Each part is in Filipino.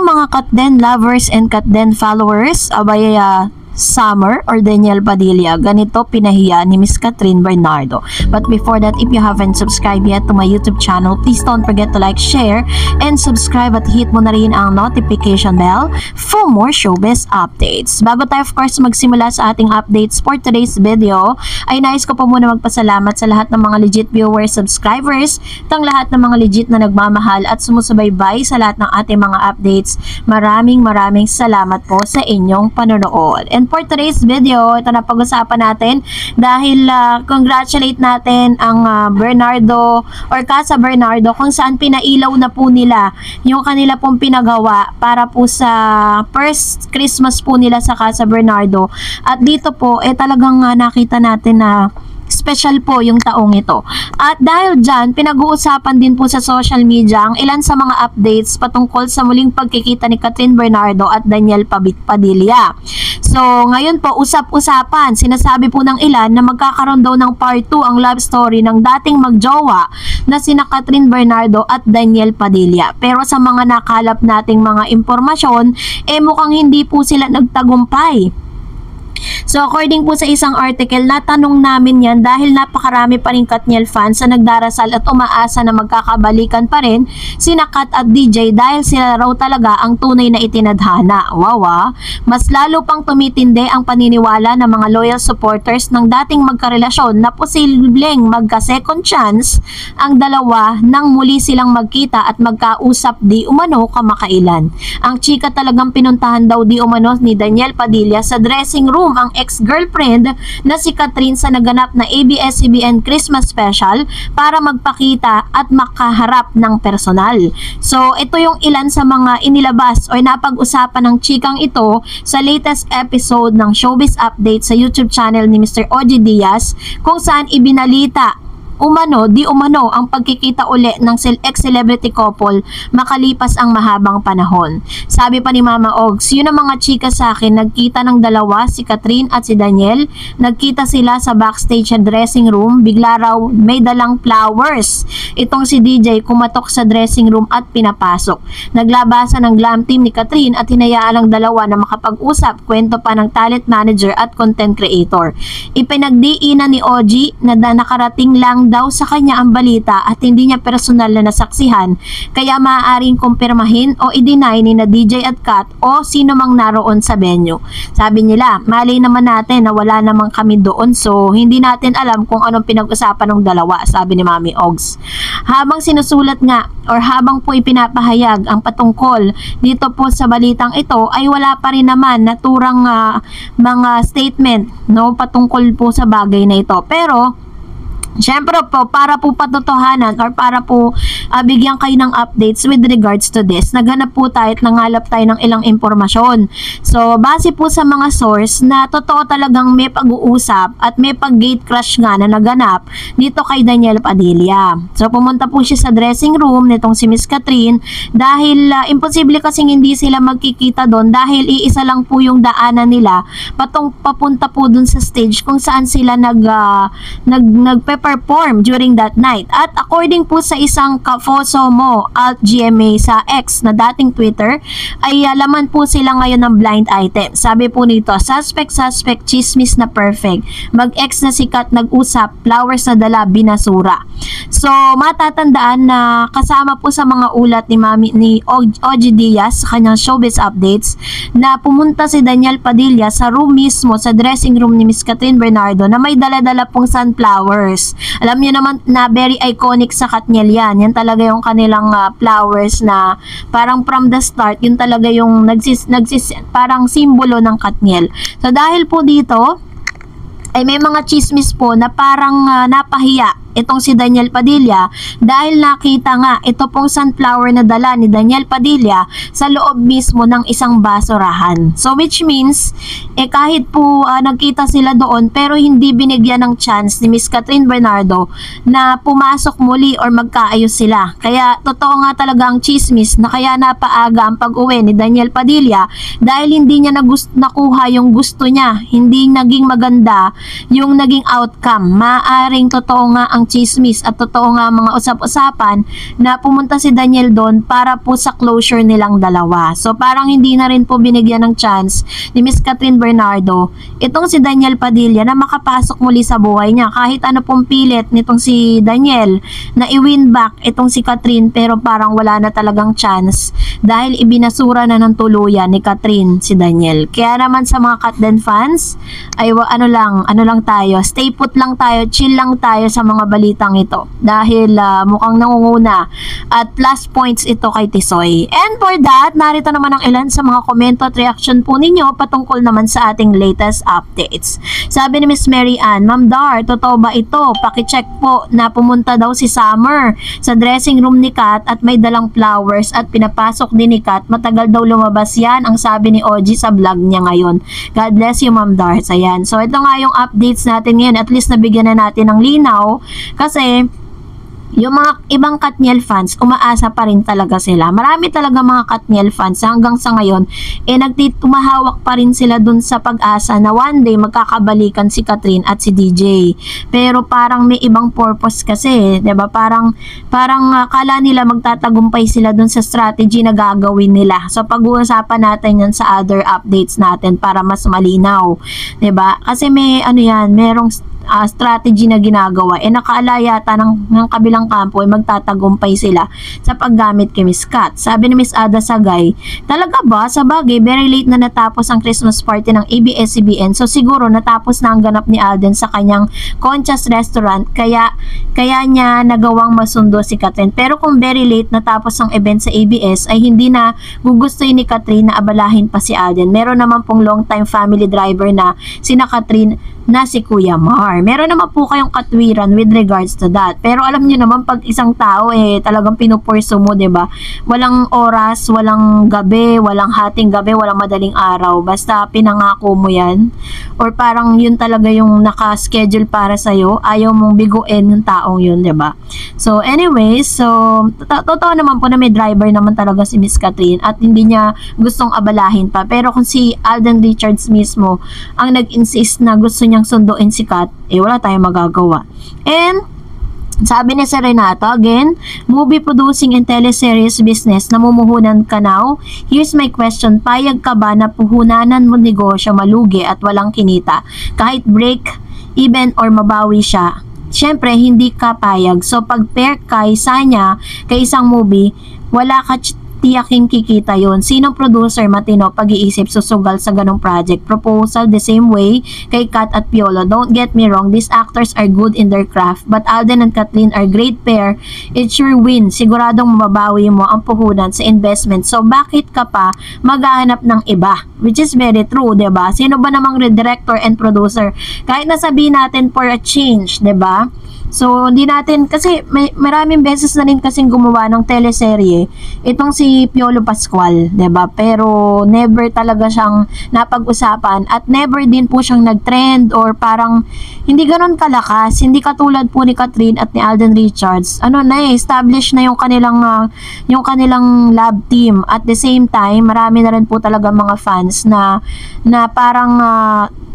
mga Katden lovers and Katden followers, abay Summer or Daniel Padilla, ganito pinahiya ni Miss Catherine Bernardo. But before that, if you haven't subscribed yet to my YouTube channel, please don't forget to like, share, and subscribe at hit mo na rin ang notification bell for more showbiz updates. Bago tayo of course magsimula sa ating updates for today's video, ay nais ko po muna magpasalamat sa lahat ng mga legit viewers, subscribers, tang lahat ng mga legit na nagmamahal at sumusubaybay sa lahat ng ating mga updates. Maraming salamat po sa inyong panonood. And for today's video, ito na pag-usapan natin dahil congratulate natin ang Bernardo or Casa Bernardo kung saan pinailaw na po nila yung kanila pong pinagawa para po sa first Christmas po nila sa Casa Bernardo. At dito po, talagang nakita natin na special po yung taong ito. At dahil dyan, pinag-uusapan din po sa social media ang ilan sa mga updates patungkol sa muling pagkikita ni Catherine Bernardo at Daniel Padilla. So, ngayon po, usap-usapan. Sinasabi po ng ilan na magkakaroon daw ng part 2 ang love story ng dating magjowa na sina Catherine Bernardo at Daniel Padilla. Pero sa mga nakalap nating mga impormasyon, mukhang hindi po sila nagtagumpay. So according po sa isang article, natanong namin yan dahil napakarami pa rin Katniel fans na nagdarasal at umaasa na magkakabalikan pa rin sina Kat at DJ dahil sila raw talaga ang tunay na itinadhana. Wow, mas lalo pang tumitindi ang paniniwala ng mga loyal supporters ng dating magkarelasyon na posibleng magka-second chance ang dalawa nang muli silang magkita at magkausap di umano kamakailan. Ang chika talagang pinuntahan daw di umano ni Daniel Padilla sa dressing room ang ex-girlfriend na si Catherine sa naganap na ABS-CBN Christmas Special para magpakita at makaharap ng personal. So, ito yung ilan sa mga inilabas o napag-usapan ng chikang ito sa latest episode ng Showbiz Update sa YouTube channel ni Mr. OG Diaz kung saan ibinalita di umano ang pagkikita uli ng ex-celebrity couple makalipas ang mahabang panahon. Sabi pa ni Mama Ogs, yun ang mga chika sa akin, nagkita ng dalawa, si Catherine at si Daniel, nagkita sila sa backstage at dressing room, bigla raw may dalang flowers. Itong si DJ kumatok sa dressing room at pinapasok. Naglabasan ng glam team ni Catherine at hinayaan ang dalawa na makapag-usap, kwento pa ng talent manager at content creator. Ipinagdiinan ni OG na nakarating lang daw sa kanya ang balita at hindi niya personal na nasaksihan, kaya maaaring kumpirmahin o i-deny ni na DJ at Kat o sino mang naroon sa venue. Sabi nila, malay naman natin na wala namang kami doon, so hindi natin alam kung anong pinag-usapan ng dalawa, sabi ni Mami Ogs. Habang sinusulat nga or habang po ipinapahayag ang patungkol dito po sa balitang ito, ay wala pa rin naman naturang mga statement patungkol po sa bagay na ito. Pero siyempre po, para po patotohanan or para po bigyan kayo ng updates with regards to this, naghanap po tayo at nangalap tayo ng ilang impormasyon. So, base po sa mga source na totoo talagang may pag-uusap at may pag-gate crush nga na naganap dito kay Daniel Padilla. So, pumunta po siya sa dressing room nitong si Miss Catherine dahil imposible kasing hindi sila magkikita doon dahil iisa lang po yung daanan nila papunta po dun sa stage kung saan sila nagpe-perform during that night. At according po sa isang Kafoso Alt GMA sa X na dating Twitter, ay laman po sila ngayon ng blind item. Sabi po nito, suspect, chismis na perfect. Mag-ex na sikat, nag-usap, flowers na dala, binasura. So, matatandaan na kasama po sa mga ulat ni OG Diaz sa kanyang showbiz updates na pumunta si Daniel Padilla sa room mismo, sa dressing room ni Miss Catherine Bernardo na may dala-dala pong sunflowers. Alam niyo naman na very iconic sa Katniel yan. Yan talaga yung kanilang flowers na parang from the start, yun talaga yung parang simbolo ng Katniel. So dahil po dito, ay may mga chismis po na parang napahiya itong si Daniel Padilla dahil nakita nga ito pong sunflower na dala ni Daniel Padilla sa loob mismo ng isang basurahan. So which means kahit po nagkita sila doon pero hindi binigyan ng chance ni Miss Catherine Bernardo na pumasok muli or magkaayos sila. Kaya totoo nga talaga ang chismis na kaya napaaga ang pag-uwi ni Daniel Padilla dahil hindi niya nakuha yung gusto niya, hindi naging maganda yung naging outcome. Maaring totoo nga ang chismis at totoo nga mga usap-usapan na pumunta si Daniel doon para po sa closure nilang dalawa. So parang hindi na rin po binigyan ng chance ni Miss Catherine Bernardo itong si Daniel Padilla na makapasok muli sa buhay niya. Kahit ano pong pilit nitong si Daniel na i-win back itong si Catherine, pero parang wala na talagang chance dahil ibinasura na ng tuluyan ni Catherine si Daniel. Kaya naman sa mga Katden fans ay ano lang tayo, stay put lang tayo, chill lang tayo sa mga balitang ito dahil mukhang nangunguna at last points ito kay Tisoy. And for that, narito naman ang ilan sa mga komento at reaction po ninyo patungkol naman sa ating latest updates. Sabi ni Miss Mary Ann, Ma'am Dar, totoo ba ito? Pakicheck po na pumunta daw si Summer sa dressing room ni Kat at may dalang flowers at pinapasok din ni Kat. Matagal daw lumabas yan, ang sabi ni OG sa vlog niya ngayon. God bless you, Ma'am Dars. Ayan. So, ito nga yung updates natin ngayon. At least nabigyan na natin ng linaw kasi yung mga ibang Katniel fans, umaasa pa rin talaga sila. Marami talaga mga Katniel fans hanggang sa ngayon, tumahawak pa rin sila dun sa pag-asa na one day magkakabalikan si Catherine at si DJ. Pero parang may ibang purpose kasi, 'di ba? Parang kala nila magtatagumpay sila dun sa strategy na gagawin nila. So pag-uusapan natin 'yan sa other updates natin para mas malinaw, 'di ba? Kasi may merong strategy na ginagawa, nakaala yata ng kabilang kampo ay magtatagumpay sila sa paggamit kay Miss Kat. Sabi ni Miss Ada Sagay, talaga ba? Sa bagay, very late na natapos ang Christmas party ng ABS-CBN, so siguro natapos na ang ganap ni Alden sa kanyang Concha's Restaurant, kaya niya nagawang masundo si Catherine. Pero kung very late natapos ang event sa ABS, ay hindi na gugustuhin ni Catherine na abalahin pa si Alden. Meron naman pong long time family driver na sina Catherine na si Kuya Mar. Meron naman po kayong katwiran with regards to that. Pero alam niyo naman, pag isang tao talagang pinupurso mo, 'di ba? Walang oras, walang gabi, walang hating gabi, walang madaling araw. Basta pinangako mo 'yan. Or parang yun talaga yung naka-schedule para sa iyo. Ayaw mong biguin yung taong yun, 'di ba? So anyways, totoo naman po na may driver naman talaga si Miss Catherine at hindi niya gustong abalahin pa. Pero kung si Alden Richards mismo ang nag-insist na gusto niyang sunduin si Kat, wala tayong magagawa. And sabi ni Sir Renato, again, movie producing and teleseries business, namumuhunan ka now? Here's my question, payag ka ba na puhunanan mo negosyo malugi at walang kinita? Kahit break even or mabawi siya, syempre hindi ka payag. So pag pair kay Sanya kay isang movie, wala ka tiyaking kikita yon. Sinong producer matino pag-iisip susugal sa ganong project? Proposal the same way kay Kat at Piolo. Don't get me wrong, these actors are good in their craft, but Alden and Kathleen are great pair. It's your win. Siguradong mababawi mo ang puhunan sa investment. So bakit ka pa maghahanap ng iba? Which is very true, 'di ba? Sino ba namang director and producer? Kahit nasabihin natin for a change, 'di ba? So, hindi natin, kasi maraming beses na rin kasing gumawa ng teleserye itong si Piolo Pascual, 'di ba? Pero never talaga siyang napag-usapan at never din po siyang nag-trend or parang hindi ganoon kalakas. Hindi katulad po ni Catherine at ni Alden Richards. Establish na yung kanilang lab team. At the same time, marami na rin po talaga mga fans na parang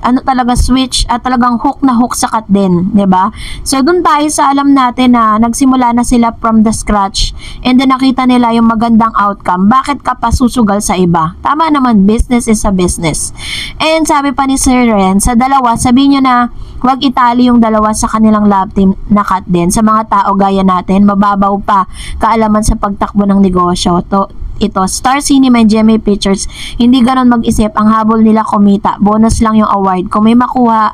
talaga switch at talagang hook na hook sa Kat din, 'di ba? So doon tayo sa alam natin na nagsimula na sila from the scratch and then nakita nila yung magandang outcome. Bakit ka pa susugal sa iba? Tama naman, business is a business. And sabi pa ni Sir Ren, sa dalawa, sabihin nyo na huwag itali yung dalawa sa kanilang lab team na Kat din. Sa mga tao gaya natin, mababaw pa kaalaman sa pagtakbo ng negosyo. Ito, Star Cinema and GMA Pictures, hindi ganon mag-isip, ang habol nila kumita, bonus lang yung award. Kung may makuha,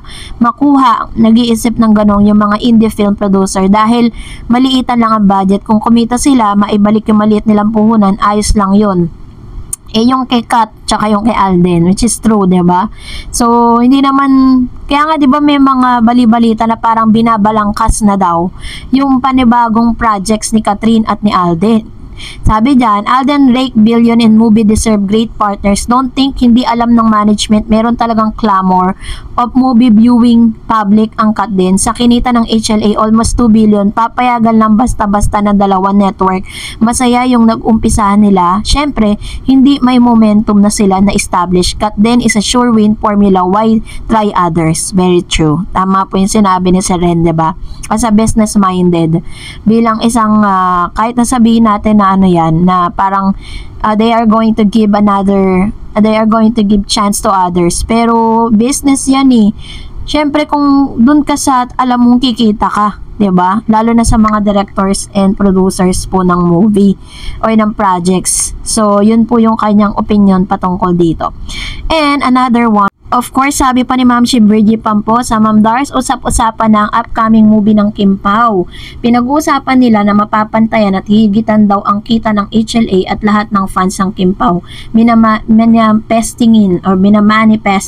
nag-iisip ng ganon yung mga indie film producer dahil maliitan lang ang budget. Kung kumita sila, maibalik yung maliit nilang puhunan, ayos lang yun. Yung kay Kat, tsaka yung kay Alden, which is true, diba? So, hindi naman, kaya nga diba may mga bali-balita na parang binabalangkas na daw yung panibagong projects ni Catherine at ni Alden. Sabi dyan, Alden rake billion in movie deserve great partners. Don't think hindi alam ng management. Meron talagang clamor of movie viewing public ang cut din. Sa kinita ng HLA, almost 2 billion. Papayagan lang basta-basta na dalawang network. Masaya yung nag-umpisahan nila. Syempre, hindi may momentum na sila na establish. Cut din is a sure win formula. Why try others? Very true. Tama po yung sinabi ni Sir Ren, diba? As a business-minded, bilang isang, kahit nasabihin natin na ano yan, na parang they are going to give chance to others. Pero business yan eh. Syempre kung dun ka sa alam mong kikita ka, 'di ba? Lalo na sa mga directors and producers po ng movie or ng projects. So, yun po yung kanyang opinion patungkol dito. And another one, of course, sabi pa ni Ma'am Shibridgie Pampo sa Ma'am Dars, usap-usapan ng upcoming movie ng Kim Pao. Pinag-uusapan nila na mapapantayan at higitan daw ang kita ng HLA at lahat ng fans ng Kim Pao. Minamanifest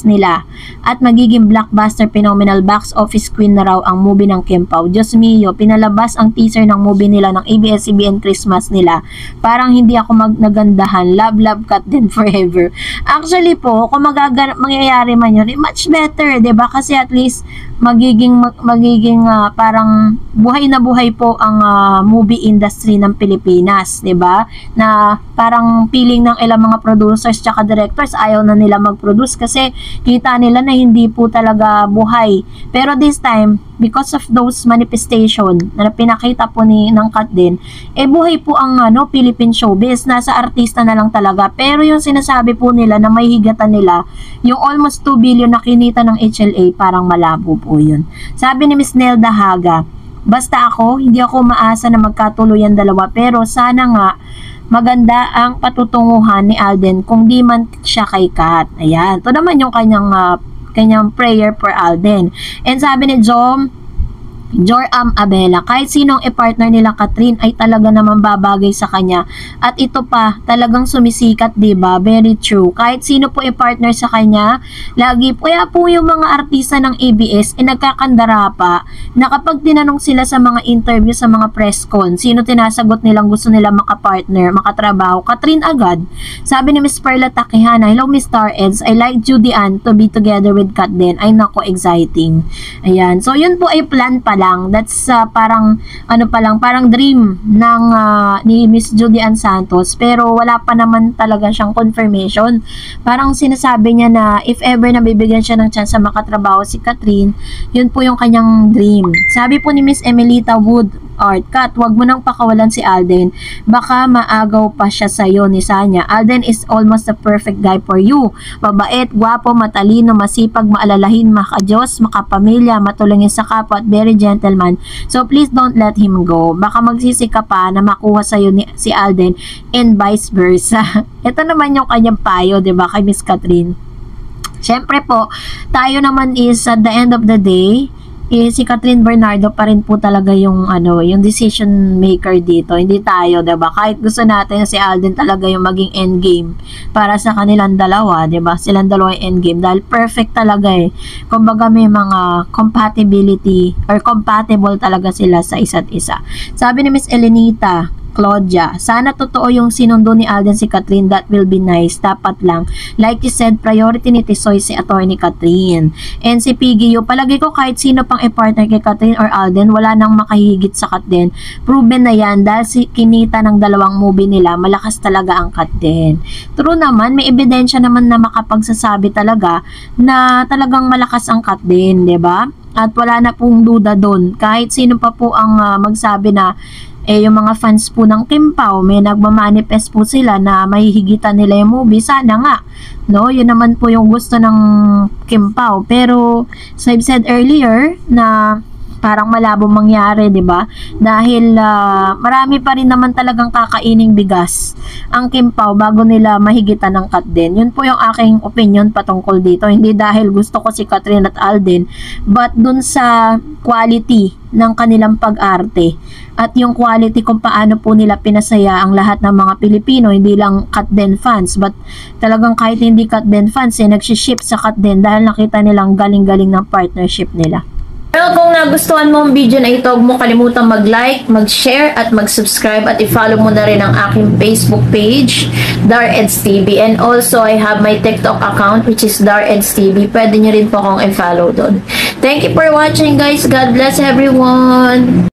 nila at magiging blockbuster phenomenal box office queen na raw ang movie ng Kim Pao. Diyos mio, pinalabas ang teaser ng movie nila ng ABS-CBN Christmas nila. Parang hindi ako nagandahan. Love cut din forever. Actually po, kung mangyayari man yun, much better, 'di ba? Kasi at least magiging parang buhay na buhay po ang movie industry ng Pilipinas, 'di ba? Na parang feeling ng ilang mga producers tsaka directors ayaw na nila mag-produce kasi kita nila na hindi po talaga buhay. Pero this time, because of those manifestation na pinakita po ng Cut din, buhay po ang Philippine showbiz, nasa artista na lang talaga. Pero yung sinasabi po nila na may higatan nila, yung almost 2 billion na kinita ng HLA, parang malabo po yun. Sabi ni Miss Nelda Haga, basta hindi ako maasa na magkatuluyan dalawa, pero sana nga maganda ang patutunguhan ni Alden kung di man siya kay Kat. Ayan, ito naman yung kanyang prayer for Alden. And sabi ni Joram Abela, kahit sinong partner nila Katrin ay talaga naman babagay sa kanya. At ito pa, talagang sumisikat, diba? Very true. Kahit sino po partner sa kanya, lagi po, kaya po yung mga artista ng ABS, nagkakandara pa, na kapag tinanong sila sa mga interview, sa mga press con, sino tinasagot nilang gusto nila makapartner, makatrabaho, Katrin agad. Sabi ni Miss Perla Takihana, hello Miss Star Eds, I like Judy Ann to be together with Kat din. Ay nako, exciting. Ayan. So, yun po ay plan pa lang. That's parang parang dream ng ni Miss Judy Ann Santos, pero wala pa naman talaga siyang confirmation. Parang sinasabi niya na if ever na bibigyan siya ng chance sa makatrabaho si Katrin, yun po yung kanyang dream. Sabi po ni Miss Emelita Wood Art, Kat, wag mo nang pakawalan si Alden. Baka maagaw pa siya sa'yo ni Sanya. Alden is almost the perfect guy for you. Mabait, gwapo, matalino, masipag, maalalahin, makadiyos, makapamilya, matulungin sa kapwa at very gentleman. So please don't let him go. Baka magsisi ka pa na makuha sa'yo si Alden and vice versa. Ito naman yung kanyang payo, diba, kay Miss Katrin. Siyempre po, tayo naman is at the end of the day, si Katrin Bernardo pa rin po talaga yung yung decision maker dito, hindi tayo, 'di ba? Kahit gusto natin si Alden talaga yung maging endgame para sa kanilang dalawa, 'di ba? Silang dalawa yung endgame dahil perfect talaga Kumbaga may mga compatibility or compatible talaga sila sa isa't isa. Sabi ni Miss Elenita Claudia, sana totoo yung sinundo ni Alden si Katrin, that will be nice, dapat lang. Like you said, priority ni Tisoy si Atty. Katrin. And si Piggy, palagi ko kahit sino pang partner kay Katrin or Alden, wala nang makahigit sa Katrin. Proven na yan dahil kinita ng dalawang movie nila, malakas talaga ang Katrin. True naman, may ebidensya naman na makapagsasabi talaga na talagang malakas ang Katrin, 'di ba? At wala na pong duda doon. Kahit sino pa po ang magsabi na yung mga fans po ng Kim Pao, may nagmamanifest po sila na mahihigitan nila yung movie. Sana nga, no? Yun naman po yung gusto ng Kim Pao. Pero, so I've said earlier na parang malabo mangyari, 'di ba? Dahil marami pa rin naman talagang kakaining bigas ang Kim Pao bago nila mahigitan ng Kat din. Yun po yung aking opinion patungkol dito. Hindi dahil gusto ko si Katrin at Alden, but dun sa quality ng kanilang pag-arte at yung quality kung paano po nila pinasaya ang lahat ng mga Pilipino, hindi lang Kat din fans, but talagang kahit hindi Kat din fans, nagsiship sa Kat din dahil nakita nilang galing-galing ng partnership nila. Well, kung nagustuhan mo ang video na ito, huwag mo kalimutang mag-like, mag-share, at mag-subscribe, at i-follow mo na rin ang aking Facebook page, Dareds TV. And also, I have my TikTok account, which is Dareds TV. Pwede nyo rin po akong i-follow doon. Thank you for watching, guys. God bless everyone!